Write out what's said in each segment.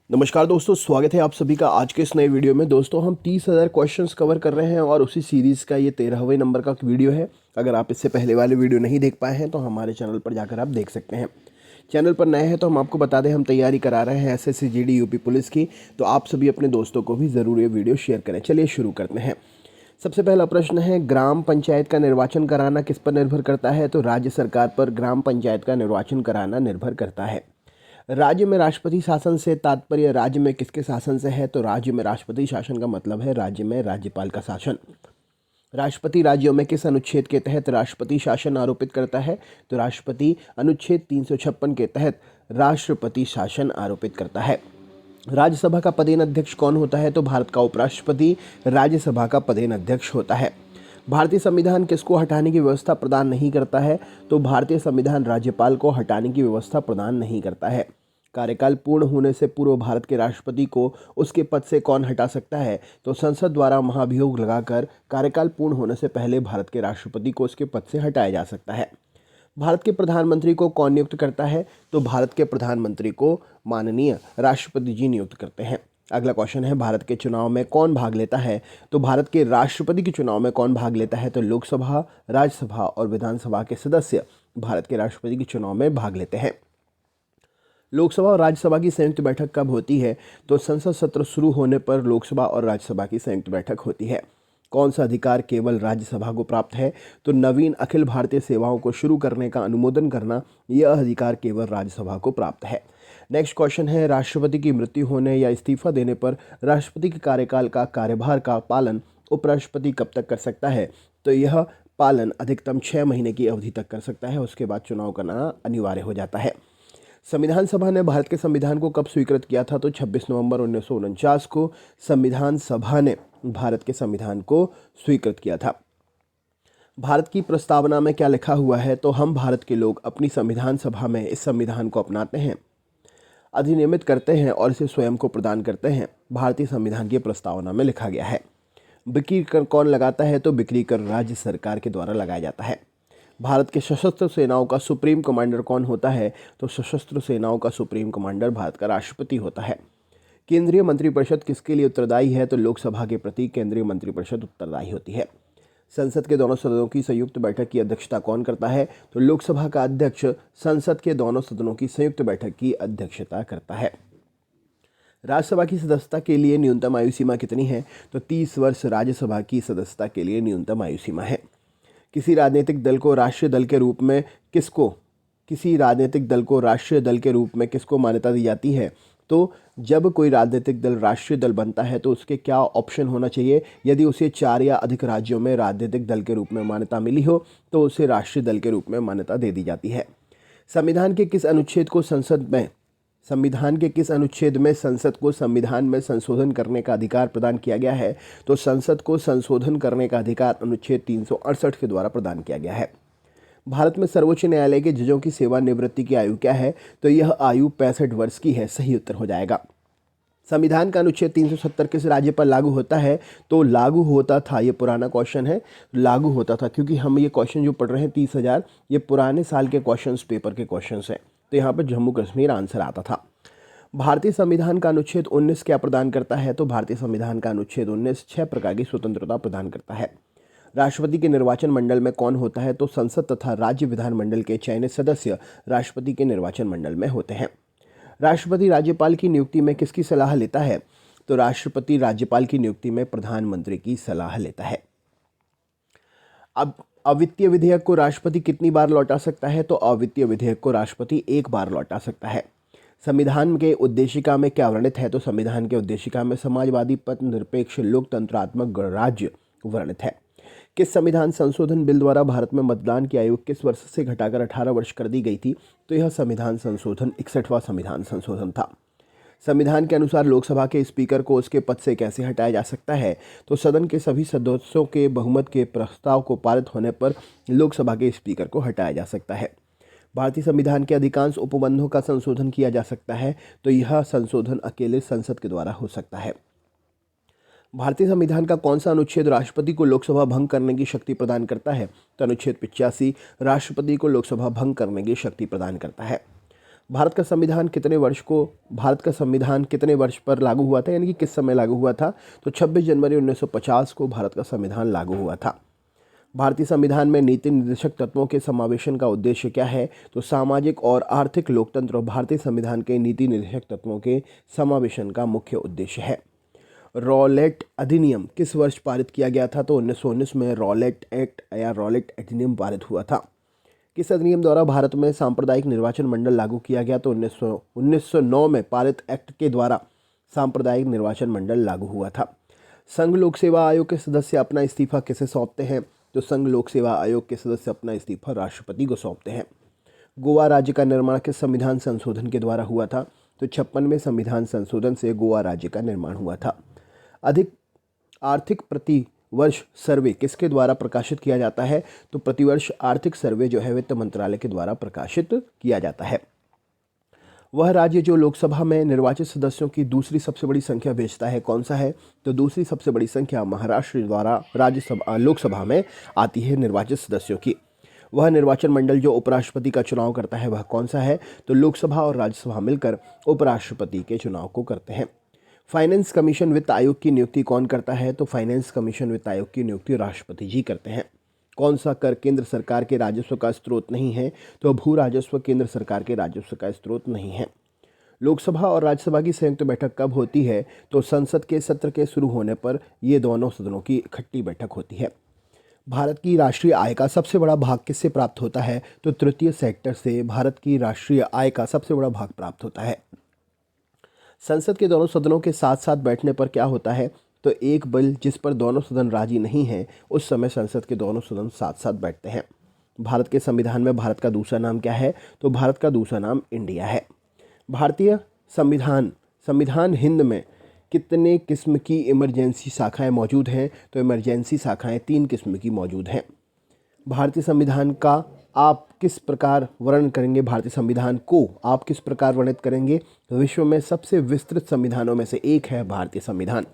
नमस्कार दोस्तों, स्वागत है आप सभी का आज के इस नए वीडियो में। दोस्तों हम 30,000 क्वेश्चंस कवर कर रहे हैं और उसी सीरीज़ का ये 13वें नंबर का वीडियो है। अगर आप इससे पहले वाले वीडियो नहीं देख पाए हैं तो हमारे चैनल पर जाकर आप देख सकते हैं। चैनल पर नए हैं तो हम आपको बता दें, हम तैयारी करा रहे हैं एसएससी जीडी यूपी पुलिस की, तो आप सभी अपने दोस्तों को भी ज़रूर ये वीडियो शेयर करें। चलिए शुरू करते हैं। सबसे पहला प्रश्न है, ग्राम पंचायत का निर्वाचन कराना किस पर निर्भर करता है? तो राज्य सरकार पर ग्राम पंचायत का निर्वाचन कराना निर्भर करता है। राज्य में राष्ट्रपति शासन से तात्पर्य राज्य में किसके शासन से है? तो राज्य में राष्ट्रपति शासन का मतलब है राज्य में राज्यपाल का शासन। राष्ट्रपति राज्यों में किस अनुच्छेद के तहत राष्ट्रपति शासन आरोपित करता है? तो राष्ट्रपति अनुच्छेद 356 के तहत राष्ट्रपति शासन आरोपित करता है। राज्यसभा का पदेन अध्यक्ष कौन होता है? तो भारत का उपराष्ट्रपति राज्यसभा का पदेन अध्यक्ष होता है। भारतीय संविधान किसको हटाने की व्यवस्था प्रदान नहीं करता है? तो भारतीय संविधान राज्यपाल को हटाने की व्यवस्था प्रदान नहीं करता है। कार्यकाल पूर्ण होने से पूर्व भारत के राष्ट्रपति को उसके पद से कौन हटा सकता है? तो संसद द्वारा महाभियोग लगाकर कार्यकाल पूर्ण होने से पहले भारत के राष्ट्रपति को उसके पद से हटाया जा सकता है। भारत के प्रधानमंत्री को कौन नियुक्त करता है? तो भारत के प्रधानमंत्री को माननीय राष्ट्रपति जी नियुक्त करते हैं। अगला क्वेश्चन है, भारत के चुनाव में कौन भाग लेता है? तो भारत के राष्ट्रपति के चुनाव में कौन भाग लेता है? तो लोकसभा, राज्यसभा और विधानसभा के सदस्य भारत के राष्ट्रपति के चुनाव में भाग लेते हैं। लोकसभा और राज्यसभा की संयुक्त बैठक कब होती है? तो संसद सत्र शुरू होने पर लोकसभा और राज्यसभा की संयुक्त बैठक होती है। कौन सा अधिकार केवल राज्यसभा को प्राप्त है? तो नवीन अखिल भारतीय सेवाओं को शुरू करने का अनुमोदन करना, यह अधिकार केवल राज्यसभा को प्राप्त है। नेक्स्ट क्वेश्चन है, राष्ट्रपति की मृत्यु होने या इस्तीफा देने पर राष्ट्रपति के कार्यकाल का कार्यभार का पालन उपराष्ट्रपति कब तक कर सकता है? तो यह पालन अधिकतम 6 महीने की अवधि तक कर सकता है, उसके बाद चुनाव करना अनिवार्य हो जाता है। संविधान सभा ने भारत के संविधान को कब स्वीकृत किया था? तो 26 नवंबर 1949 को संविधान सभा ने भारत के संविधान को स्वीकृत किया था। भारत की प्रस्तावना में क्या लिखा हुआ है? तो हम भारत के लोग अपनी संविधान सभा में इस संविधान को अपनाते हैं, अधिनियमित करते हैं और इसे स्वयं को प्रदान करते हैं। भारतीय संविधान की प्रस्तावना में लिखा गया है। बिक्री कर कौन लगाता है? तो बिक्री कर राज्य सरकार के द्वारा लगाया जाता है। भारत के सशस्त्र सेनाओं का सुप्रीम कमांडर कौन होता है? तो सशस्त्र सेनाओं का सुप्रीम कमांडर भारत का राष्ट्रपति होता है। केंद्रीय मंत्रिपरिषद किसके लिए उत्तरदायी है? तो लोकसभा के प्रति केंद्रीय मंत्रिपरिषद उत्तरदायी होती है। संसद के दोनों सदनों की संयुक्त बैठक की अध्यक्षता कौन करता है? तो लोकसभा का अध्यक्ष संसद के दोनों सदनों की संयुक्त बैठक की अध्यक्षता करता है। राज्यसभा की सदस्यता के लिए न्यूनतम आयु सीमा कितनी है? तो 30 वर्ष राज्यसभा की सदस्यता के लिए न्यूनतम आयु सीमा है। किसी राजनीतिक दल को राष्ट्रीय दल के रूप में किसको मान्यता दी जाती है? तो जब कोई राजनीतिक दल राष्ट्रीय दल बनता है तो उसके क्या ऑप्शन होना चाहिए? यदि उसे 4 या अधिक राज्यों में राजनीतिक दल के रूप में मान्यता मिली हो तो उसे राष्ट्रीय दल के रूप में मान्यता दे दी जाती है। संविधान के किस अनुच्छेद में संसद को संविधान में संशोधन करने का अधिकार प्रदान किया गया है? तो संसद को संशोधन करने का अधिकार अनुच्छेद 368 के द्वारा प्रदान किया गया है। भारत में सर्वोच्च न्यायालय के जजों की सेवानिवृत्ति की आयु क्या है? तो यह आयु 65 वर्ष की है। सही उत्तर हो जाएगा। संविधान का अनुच्छेद 370 किस राज्य पर लागू होता है? तो लागू होता था, ये पुराना क्वेश्चन है, लागू होता था, क्योंकि हम ये क्वेश्चन जो पढ़ रहे हैं 30,000, ये पुराने साल के क्वेश्चंस, पेपर के क्वेश्चंस हैं, तो यहाँ पर जम्मू कश्मीर आंसर आता था। भारतीय संविधान का अनुच्छेद 19 क्या प्रदान करता है? तो भारतीय संविधान का अनुच्छेद 19 6 प्रकार की स्वतंत्रता प्रदान करता है। राष्ट्रपति के निर्वाचन मंडल में कौन होता है? तो संसद तथा राज्य विधानमंडल के चयनित सदस्य राष्ट्रपति के निर्वाचन मंडल में होते हैं। राष्ट्रपति राज्यपाल की नियुक्ति में किसकी सलाह लेता है? तो राष्ट्रपति राज्यपाल की नियुक्ति में प्रधानमंत्री की सलाह लेता है। अब अवित्तीय विधेयक को राष्ट्रपति कितनी बार लौटा सकता है? तो अवित्तीय विधेयक को राष्ट्रपति 1 बार लौटा सकता है। संविधान के उद्देशिका में क्या वर्णित है? तो संविधान के उद्देशिका में समाजवादी, पथ निरपेक्ष, लोकतंत्रात्मक गणराज्य वर्णित है। किस संविधान संशोधन बिल द्वारा भारत में मतदान की आयु किस वर्ष से घटाकर 18 वर्ष कर दी गई थी? तो यह संविधान संशोधन 61वां संविधान संशोधन था। संविधान के अनुसार लोकसभा के स्पीकर को उसके पद से कैसे हटाया जा सकता है? तो सदन के सभी सदस्यों के बहुमत के प्रस्ताव को पारित होने पर लोकसभा के स्पीकर को हटाया जा सकता है। भारतीय संविधान के अधिकांश उपबंधों का संशोधन किया जा सकता है, तो यह संशोधन अकेले संसद के द्वारा हो सकता है। भारतीय संविधान का कौन सा अनुच्छेद राष्ट्रपति को लोकसभा भंग करने की शक्ति प्रदान करता है? तो अनुच्छेद 85 राष्ट्रपति को लोकसभा भंग करने की शक्ति प्रदान करता है। भारत का संविधान कितने वर्ष पर लागू हुआ था, यानी कि किस समय लागू हुआ था? तो 26 जनवरी 1950 को भारत का संविधान लागू हुआ था। भारतीय संविधान में नीति निर्देशक तत्वों के समावेशन का उद्देश्य क्या है? तो सामाजिक और आर्थिक लोकतंत्र और भारतीय संविधान के नीति निर्देशक तत्वों के समावेशन का मुख्य उद्देश्य है। रॉलेट अधिनियम किस वर्ष पारित किया गया था? तो 1919 में रॉलेट एक्ट या रॉलेट अधिनियम पारित हुआ था। किस अधिनियम द्वारा भारत में सांप्रदायिक निर्वाचन मंडल लागू किया गया? तो 1909 में पारित एक्ट के द्वारा सांप्रदायिक निर्वाचन मंडल लागू हुआ था। संघ लोक सेवा आयोग के सदस्य अपना इस्तीफा किसे सौंपते हैं? तो संघ लोक सेवा आयोग के सदस्य अपना इस्तीफा राष्ट्रपति को सौंपते हैं। गोवा राज्य का निर्माण किस संविधान संशोधन के द्वारा हुआ था? तो 56वें संविधान संशोधन से गोवा राज्य का निर्माण हुआ था। अधिक आर्थिक प्रति वर्ष सर्वे किसके द्वारा प्रकाशित किया जाता है? तो प्रतिवर्ष आर्थिक सर्वे जो है वित्त मंत्रालय के द्वारा प्रकाशित किया जाता है। वह राज्य जो लोकसभा में निर्वाचित सदस्यों की दूसरी सबसे बड़ी संख्या भेजता है कौन सा है? तो दूसरी सबसे बड़ी संख्या महाराष्ट्र द्वारा लोकसभा में आती है निर्वाचित सदस्यों की। वह निर्वाचन मंडल जो उपराष्ट्रपति का चुनाव करता है वह कौन सा है? तो लोकसभा और राज्यसभा मिलकर उपराष्ट्रपति के चुनाव को करते हैं। फाइनेंस कमीशन वित्त आयोग की नियुक्ति कौन करता है? तो फाइनेंस कमीशन वित्त आयोग की नियुक्ति राष्ट्रपति जी करते हैं। कौन सा कर केंद्र सरकार के राजस्व का स्रोत नहीं है? तो भू राजस्व केंद्र सरकार के राजस्व का स्रोत नहीं है। लोकसभा और राज्यसभा की संयुक्त बैठक कब होती है? तो संसद के सत्र के शुरू होने पर ये दोनों सदनों की इकट्ठी बैठक होती है। भारत की राष्ट्रीय आय का सबसे बड़ा भाग किससे प्राप्त होता है? तो तृतीय सेक्टर से भारत की राष्ट्रीय आय का सबसे बड़ा भाग प्राप्त होता है। संसद के दोनों सदनों के साथ साथ बैठने पर क्या होता है? तो एक बिल जिस पर दोनों सदन राजी नहीं हैं उस समय संसद के दोनों सदन साथ साथ बैठते हैं। भारत के संविधान में भारत का दूसरा नाम क्या है? तो भारत का दूसरा नाम इंडिया है। भारतीय संविधान हिंद में कितने किस्म की इमरजेंसी शाखाएं मौजूद हैं? तो इमरजेंसी शाखाएं 3 किस्म की मौजूद हैं। भारतीय संविधान का आप किस प्रकार वर्णन करेंगे? भारतीय संविधान को आप किस प्रकार वर्णित करेंगे? तो विश्व में सबसे विस्तृत संविधानों में से एक है भारतीय संविधान।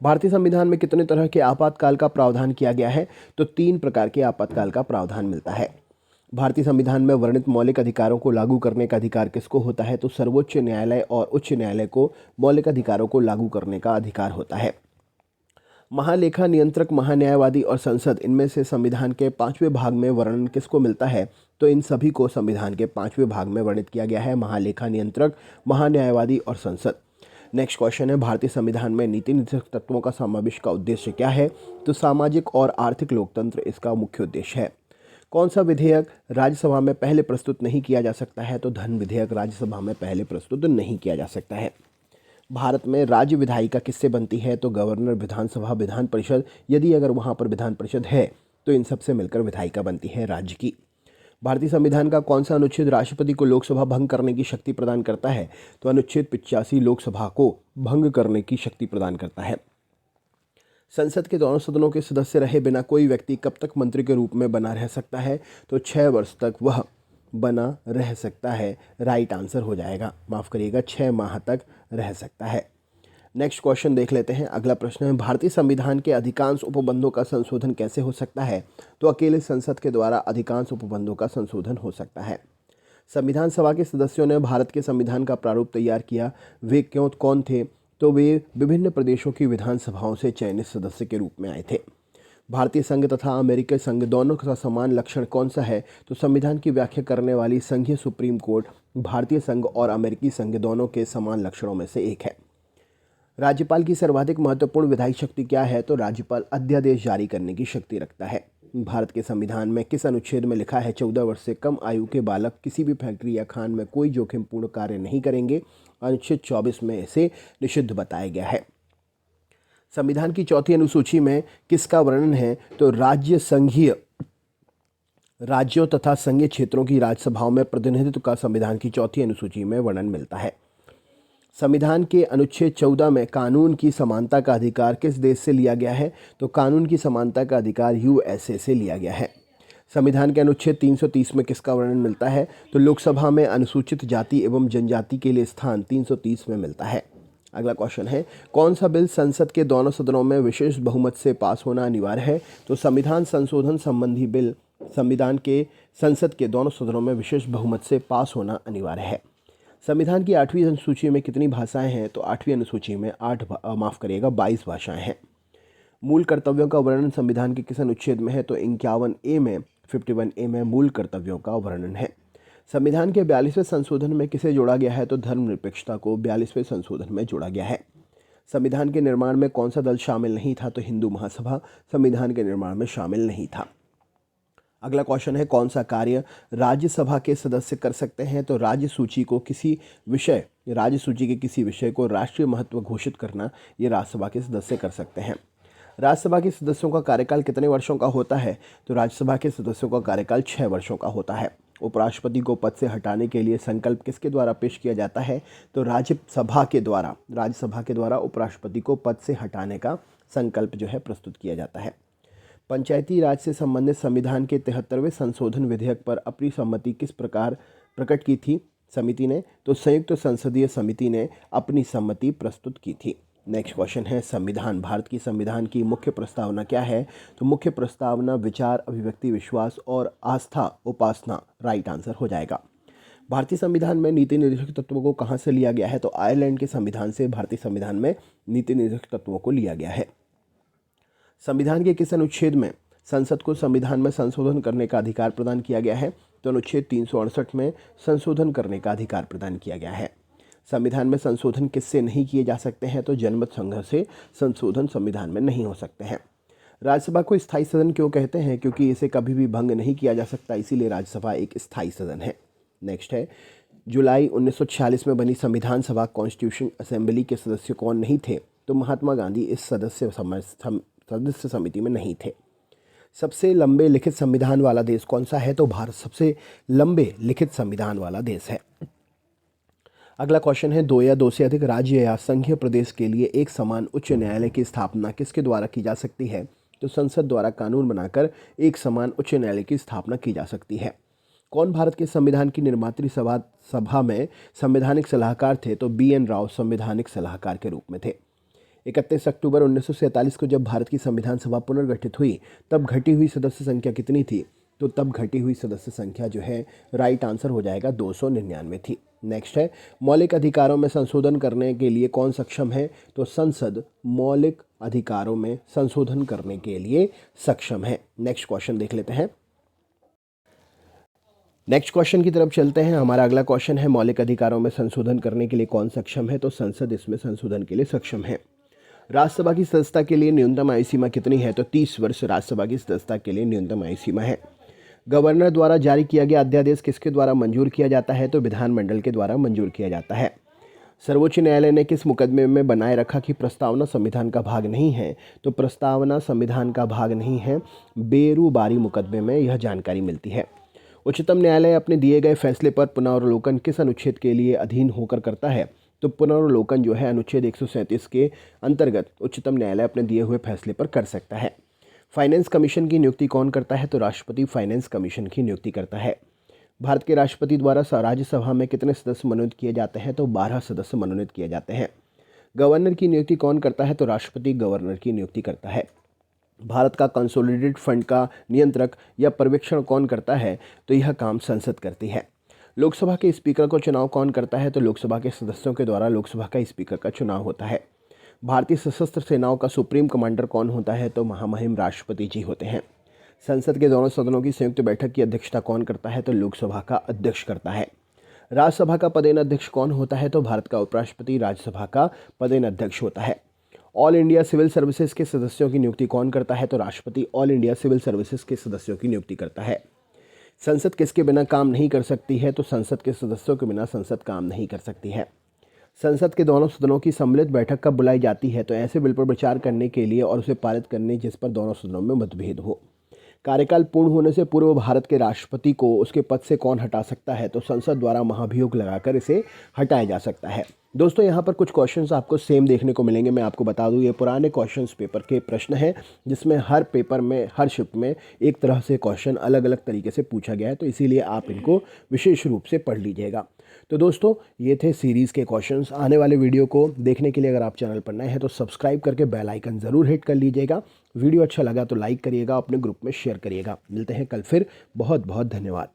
भारतीय संविधान में कितने तरह के आपातकाल का प्रावधान किया गया है? तो 3 प्रकार के आपातकाल का प्रावधान मिलता है। भारतीय संविधान में वर्णित मौलिक अधिकारों को लागू करने का अधिकार किसको होता है? तो सर्वोच्च न्यायालय और उच्च न्यायालय को मौलिक अधिकारों को लागू करने का अधिकार होता है। महालेखा नियंत्रक, महान्यायवादी और संसद, इनमें से संविधान के 5वें भाग में वर्णन किसको मिलता है? तो इन सभी को संविधान के 5वें भाग में वर्णित किया गया है। महालेखा नियंत्रक, महान्यायवादी और संसद। नेक्स्ट क्वेश्चन है, भारतीय संविधान में नीति निर्देशक तत्वों का समावेश का उद्देश्य क्या है? तो सामाजिक और आर्थिक लोकतंत्र इसका मुख्य उद्देश्य है। कौन सा विधेयक राज्यसभा में पहले प्रस्तुत नहीं किया जा सकता है? तो धन विधेयक राज्यसभा में पहले प्रस्तुत नहीं किया जा सकता है। भारत में राज्य विधायिका किससे बनती है? तो गवर्नर, विधानसभा, विधान परिषद, यदि अगर वहाँ पर विधान परिषद है तो इन सबसे मिलकर विधायिका बनती है राज्य की। भारतीय संविधान का कौन सा अनुच्छेद राष्ट्रपति को लोकसभा भंग करने की शक्ति प्रदान करता है? तो अनुच्छेद 85 लोकसभा को भंग करने की शक्ति प्रदान करता है। संसद के दोनों सदनों के सदस्य रहे बिना कोई व्यक्ति कब तक मंत्री के रूप में बना रह सकता है? तो 6 वर्ष तक वह बना रह सकता है। राइट आंसर हो जाएगा, माफ़ करिएगा, 6 माह तक रह सकता है। नेक्स्ट क्वेश्चन देख लेते हैं। अगला प्रश्न है, भारतीय संविधान के अधिकांश उपबंधों का संशोधन कैसे हो सकता है? तो अकेले संसद के द्वारा अधिकांश उपबंधों का संशोधन हो सकता है। संविधान सभा के सदस्यों ने भारत के संविधान का प्रारूप तैयार किया, वे कौन थे? तो वे विभिन्न प्रदेशों की विधानसभाओं से चयनित सदस्य के रूप में आए थे। भारतीय संघ तथा अमेरिकी संघ दोनों का समान लक्षण कौन सा है? तो संविधान की व्याख्या करने वाली संघीय सुप्रीम कोर्ट भारतीय संघ और अमेरिकी संघ दोनों के समान लक्षणों में से एक है। राज्यपाल की सर्वाधिक महत्वपूर्ण विधायी शक्ति क्या है? तो राज्यपाल अध्यादेश जारी करने की शक्ति रखता है। भारत के संविधान में किस अनुच्छेद में लिखा है 14 वर्ष से कम आयु के बालक किसी भी फैक्ट्री या खान में कोई जोखिमपूर्ण कार्य नहीं करेंगे? अनुच्छेद 24 में इसे निषिद्ध बताया गया है। संविधान की चौथी अनुसूची में किसका वर्णन है? तो राज्यों तथा संघीय क्षेत्रों की राज्यसभाओं में प्रतिनिधित्व का संविधान की चौथी अनुसूची में वर्णन मिलता है। संविधान के अनुच्छेद 14 में कानून की समानता का अधिकार किस देश से लिया गया है? तो कानून की समानता का अधिकार यूएसए से लिया गया है। संविधान के अनुच्छेद 330 में किसका वर्णन मिलता है? तो लोकसभा में अनुसूचित जाति एवं जनजाति के लिए स्थान 330 में मिलता है। अगला क्वेश्चन है, कौन सा बिल संसद के दोनों सदनों में विशेष बहुमत से पास होना अनिवार्य है? तो संविधान संशोधन संबंधी बिल संसद के दोनों सदनों में विशेष बहुमत से पास होना अनिवार्य है। संविधान की 8वीं अनुसूची में कितनी भाषाएं हैं? तो 8वीं अनुसूची में 22 भाषाएं हैं। मूल कर्तव्यों का वर्णन संविधान के किस अनुच्छेद में है? तो 51A में, 51A में मूल कर्तव्यों का वर्णन है। संविधान के 42वें संशोधन में किसे जोड़ा गया है? तो धर्मनिरपेक्षता को 42वें संशोधन में जोड़ा गया है। संविधान के निर्माण में कौन सा दल शामिल नहीं था? तो हिंदू महासभा संविधान के निर्माण में शामिल नहीं था। अगला क्वेश्चन है, कौन सा कार्य राज्यसभा के सदस्य कर सकते हैं? तो राज्य सूची के किसी विषय को राष्ट्रीय महत्व घोषित करना ये राज्यसभा के सदस्य कर सकते हैं। राज्यसभा के सदस्यों का कार्यकाल कितने वर्षों का होता है? तो राज्यसभा के सदस्यों का कार्यकाल 6 वर्षों का होता है। उपराष्ट्रपति को पद से हटाने के लिए संकल्प किसके द्वारा पेश किया जाता है? तो राज्यसभा के द्वारा उपराष्ट्रपति को पद से हटाने का संकल्प जो है प्रस्तुत किया जाता है। पंचायती राज से संबंधित संविधान के 73वें संशोधन विधेयक पर अपनी सम्मति किस प्रकार प्रकट की थी समिति ने? तो संयुक्त संसदीय समिति ने अपनी सम्मति प्रस्तुत की थी। नेक्स्ट क्वेश्चन है, संविधान, भारत की संविधान की मुख्य प्रस्तावना क्या है? तो मुख्य प्रस्तावना विचार, अभिव्यक्ति, विश्वास और आस्था, उपासना राइट आंसर हो जाएगा। भारतीय संविधान में नीति निर्देशक तत्वों को कहाँ से लिया गया है? तो आयरलैंड के संविधान से भारतीय संविधान में नीति निर्देशक तत्वों को लिया गया है। संविधान के किस अनुच्छेद में संसद को संविधान में संशोधन करने का अधिकार प्रदान किया गया है? तो अनुच्छेद 368 में संशोधन करने का अधिकार प्रदान किया गया है। संविधान में संशोधन किससे नहीं किए जा सकते हैं? तो जनमत संग्रह से संशोधन संविधान में नहीं हो सकते हैं। राज्यसभा को स्थायी सदन क्यों कहते हैं? क्योंकि इसे कभी भी भंग नहीं किया जा सकता, इसीलिए राज्यसभा एक स्थायी सदन है। नेक्स्ट है, जुलाई 1946 में बनी संविधान सभा कॉन्स्टिट्यूशन असेंबली के सदस्य कौन नहीं थे? तो महात्मा गांधी इस सदस्य समिति में नहीं थे। सबसे लंबे लिखित संविधान वाला देश कौन सा है? तो भारत सबसे लंबे लिखित संविधान वाला देश है। अगला क्वेश्चन है, 2 या 2 से अधिक राज्य या संघीय प्रदेश के लिए एक समान उच्च न्यायालय की स्थापना किसके द्वारा की जा सकती है? तो संसद द्वारा कानून बनाकर एक समान उच्च न्यायालय की स्थापना की जा सकती है। कौन भारत के संविधान की निर्मात्री सभा में संवैधानिक सलाहकार थे? तो BN राव संवैधानिक सलाहकार के रूप में थे। 31 अक्टूबर 1947 को जब भारत की संविधान सभा पुनर्गठित हुई तब घटी हुई सदस्य संख्या कितनी थी? तो तब घटी हुई सदस्य संख्या जो है राइट आंसर हो जाएगा 299 थी। नेक्स्ट है, मौलिक अधिकारों में संशोधन करने के लिए कौन सक्षम है? तो संसद मौलिक अधिकारों में संशोधन करने के लिए सक्षम है। नेक्स्ट क्वेश्चन देख लेते हैं। नेक्स्ट क्वेश्चन की तरफ चलते हैं। हमारा अगला क्वेश्चन है, मौलिक अधिकारों में संशोधन करने के लिए कौन सक्षम है? तो संसद इसमें संशोधन के लिए सक्षम है। राज्यसभा की सदस्यता के लिए न्यूनतम आयु सीमा कितनी है? तो 30 वर्ष राज्यसभा की सदस्यता के लिए न्यूनतम आयु सीमा है। गवर्नर द्वारा जारी किया गया अध्यादेश किसके द्वारा मंजूर किया जाता है? तो विधानमंडल के द्वारा मंजूर किया जाता है। सर्वोच्च न्यायालय ने किस मुकदमे में बनाए रखा कि प्रस्तावना संविधान का भाग नहीं है? तो प्रस्तावना संविधान का भाग नहीं है, बेरुबारी मुकदमे में यह जानकारी मिलती है। उच्चतम न्यायालय अपने दिए गए फैसले पर पुनर्वलोकन किस अनुच्छेद के लिए अधीन होकर करता है? तो पुनर्वलोकन जो है अनुच्छेद 137 के अंतर्गत उच्चतम न्यायालय अपने दिए हुए फैसले पर कर सकता है। फाइनेंस कमीशन की नियुक्ति कौन करता है? तो राष्ट्रपति फाइनेंस कमीशन की नियुक्ति करता है। भारत के राष्ट्रपति द्वारा राज्यसभा में कितने सदस्य मनोनीत किए जाते हैं? तो 12 सदस्य मनोनीत किए जाते हैं। गवर्नर की नियुक्ति कौन करता है? तो राष्ट्रपति गवर्नर की नियुक्ति करता है। भारत का कंसोलिडेटेड फंड का नियंत्रक या पर्यवेक्षण कौन करता है? तो यह काम संसद करती है। लोकसभा के स्पीकर को चुनाव कौन करता है? तो लोकसभा के सदस्यों के द्वारा लोकसभा का स्पीकर का चुनाव होता है। भारतीय सशस्त्र सेनाओं का सुप्रीम कमांडर कौन होता है? तो महामहिम राष्ट्रपति जी होते हैं। संसद के दोनों सदनों की संयुक्त बैठक की अध्यक्षता कौन करता है? तो लोकसभा का अध्यक्ष करता है। राज्यसभा का पदेन अध्यक्ष कौन होता है? तो भारत का उपराष्ट्रपति राज्यसभा का पदेन अध्यक्ष होता है। ऑल इंडिया सिविल सर्विसेज के सदस्यों की नियुक्ति कौन करता है? तो राष्ट्रपति ऑल इंडिया सिविल सर्विसेज के सदस्यों की नियुक्ति करता है। संसद किसके बिना काम नहीं कर सकती है? तो संसद के सदस्यों के बिना संसद काम नहीं कर सकती है। संसद के दोनों सदनों की सम्मिलित बैठक कब बुलाई जाती है? तो ऐसे बिल पर विचार करने के लिए और उसे पारित करने जिस पर दोनों सदनों में मतभेद हो। कार्यकाल पूर्ण होने से पूर्व भारत के राष्ट्रपति को उसके पद से कौन हटा सकता है? तो संसद द्वारा महाभियोग लगाकर इसे हटाया जा सकता है। दोस्तों यहाँ पर कुछ क्वेश्चंस आपको सेम देखने को मिलेंगे। मैं आपको बता दूँ ये पुराने क्वेश्चंस पेपर के प्रश्न हैं जिसमें हर पेपर में हर शिफ्ट में एक तरह से क्वेश्चन अलग अलग तरीके से पूछा गया है, तो इसीलिए आप इनको विशेष रूप से पढ़ लीजिएगा। तो दोस्तों ये थे सीरीज़ के क्वेश्चंस। आने वाले वीडियो को देखने के लिए अगर आप चैनल पर नए हैं तो सब्सक्राइब करके बेल आइकन ज़रूर हिट कर लीजिएगा। वीडियो अच्छा लगा तो लाइक करिएगा, अपने ग्रुप में शेयर करिएगा। मिलते हैं कल फिर। बहुत बहुत धन्यवाद।